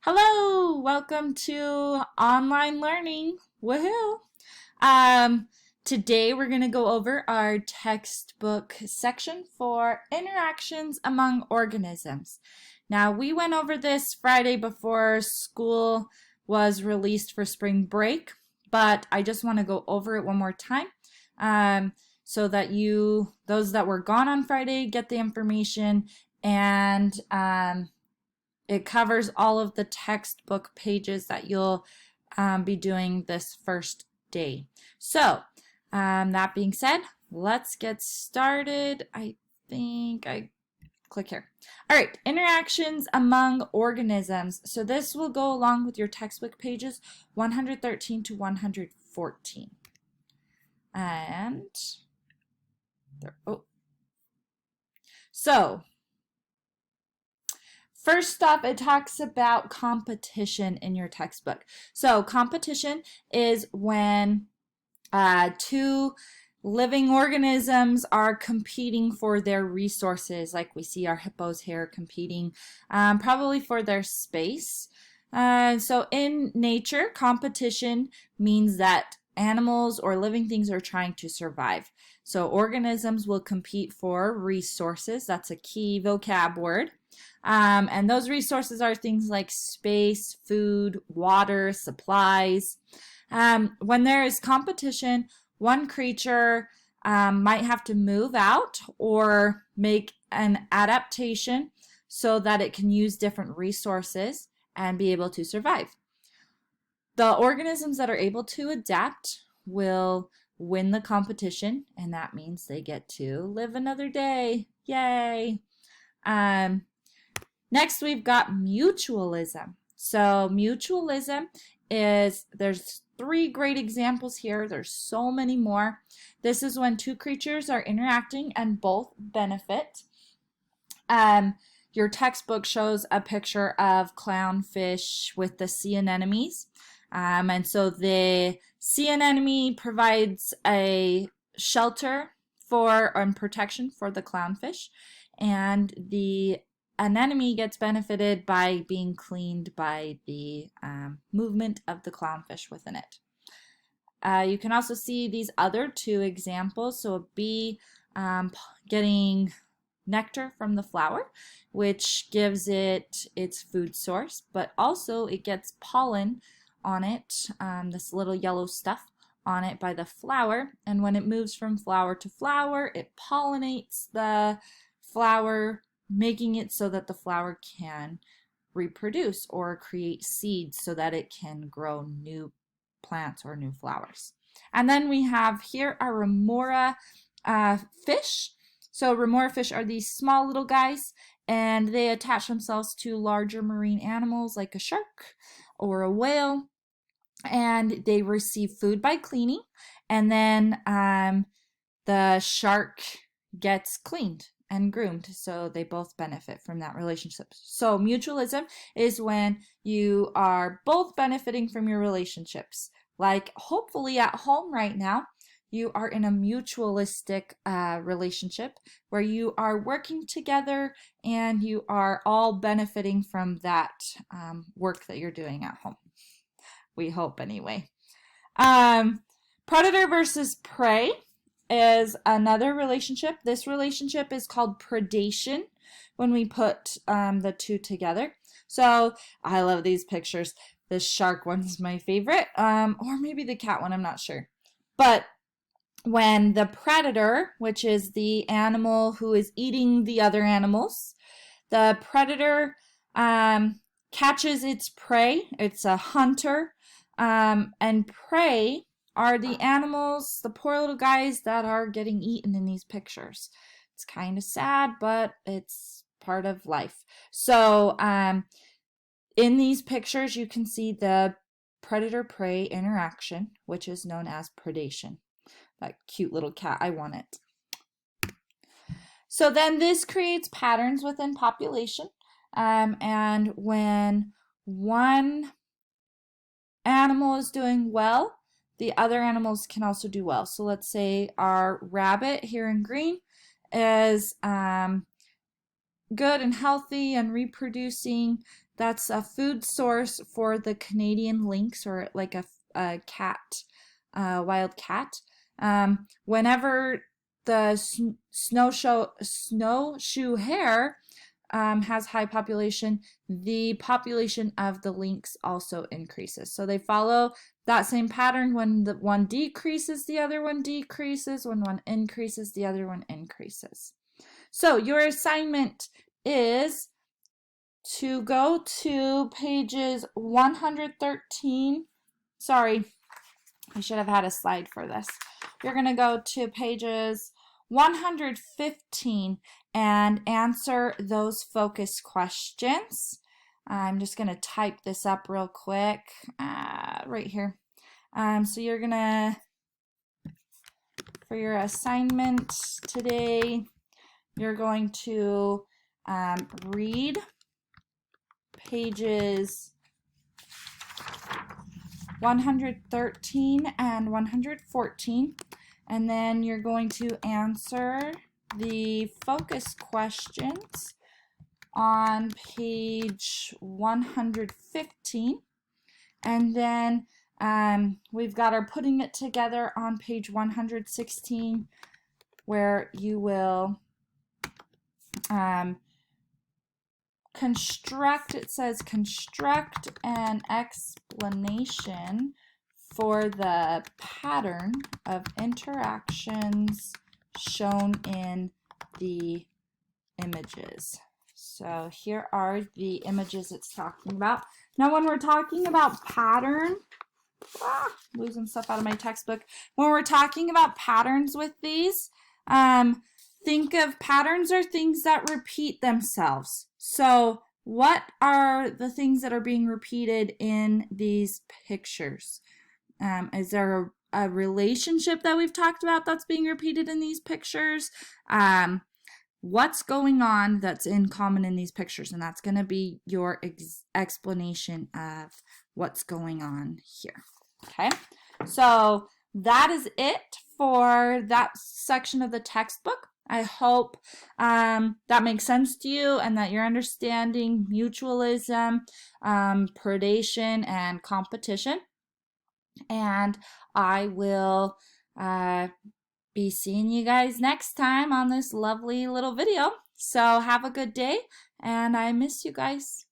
Hello, welcome to online learning. Woohoo! Um, Today we're going to go over our textbook section for interactions among organisms. Now, we went over this Friday before school was released for spring break, but I just want to go over it one more time so that those that were gone on Friday, get the information and it covers all of the textbook pages that you'll be doing this first day. So, that being said, let's get started. I think I click here. All right, interactions among organisms. So this will go along with your textbook pages 113 to 114. And there, so first up, it talks about competition in your textbook. So competition is when two living organisms are competing for their resources, like we see our hippos here competing probably for their space. So in nature, competition means that animals or living things are trying to survive. So organisms will compete for resources. That's a key vocab word. And those resources are things like space, food, water, supplies. When there is competition, one creature might have to move out or make an adaptation so that it can use different resources and be able to survive. The organisms that are able to adapt will win the competition, and that means they get to live another day. Yay! Next, we've got mutualism. So mutualism is, there's three great examples here. There's so many more. This is when two creatures are interacting and both benefit. Your textbook shows a picture of clownfish with the sea anemones. And so the sea anemone provides a shelter and protection for the clownfish, and the anemone gets benefited by being cleaned by the movement of the clownfish within it. You can also see these other two examples. So a bee getting nectar from the flower, which gives it its food source, but also it gets pollen on it, this little yellow stuff on it by the flower, and when it moves from flower to flower, it pollinates the flower, making it so that the flower can reproduce or create seeds so that it can grow new plants or new flowers. And then we have here our remora fish. So remora fish are these small little guys, and they attach themselves to larger marine animals like a shark or a whale, and they receive food by cleaning, and then the shark gets cleaned and groomed, so they both benefit from that relationship. So mutualism is when you are both benefiting from your relationships. Like hopefully at home right now, you are in a mutualistic relationship where you are working together and you are all benefiting from that work that you're doing at home. We hope anyway. Predator versus prey is another relationship. This relationship is called predation when we put the two together. So I love these pictures. The shark one's my favorite, or maybe the cat one, I'm not sure. But when the predator, which is the animal who is eating the other animals, the predator catches its prey, it's a hunter, and prey are the animals, the poor little guys that are getting eaten in these pictures. It's kind of sad, but it's part of life. So in these pictures, you can see the predator-prey interaction, which is known as predation. That cute little cat, I want it. So then this creates patterns within population, and when one animal is doing well, the other animals can also do well. So let's say our rabbit here in green is good and healthy and reproducing. That's a food source for the Canadian lynx, or like a cat, wild cat. Whenever the snowshoe hare has high population, the population of the lynx also increases. So they follow that same pattern. When the one decreases, the other one decreases. When one increases, the other one increases. So your assignment is to go to pages 113. Sorry, I should have had a slide for this. You're going to go to pages 115 and answer those focus questions. I'm just going to type this up real quick right here. So you're going to, for your assignment today, you're going to read pages 113 and 114, and then you're going to answer the focus questions on page 115, and then we've got our putting it together on page 116, where you will construct, it says construct an explanation for the pattern of interactions shown in the images. So here are the images it's talking about. Now when we're talking about pattern, losing stuff out of my textbook. When we're talking about patterns with these, think of patterns are things that repeat themselves. So what are the things that are being repeated in these pictures? Is there a relationship that we've talked about that's being repeated in these pictures? What's going on that's in common in these pictures? And that's going to be your explanation of what's going on here. Okay, so that is it for that section of the textbook. I hope that makes sense to you and that you're understanding mutualism, predation, and competition. And I will be seeing you guys next time on this lovely little video. So have a good day, and I miss you guys.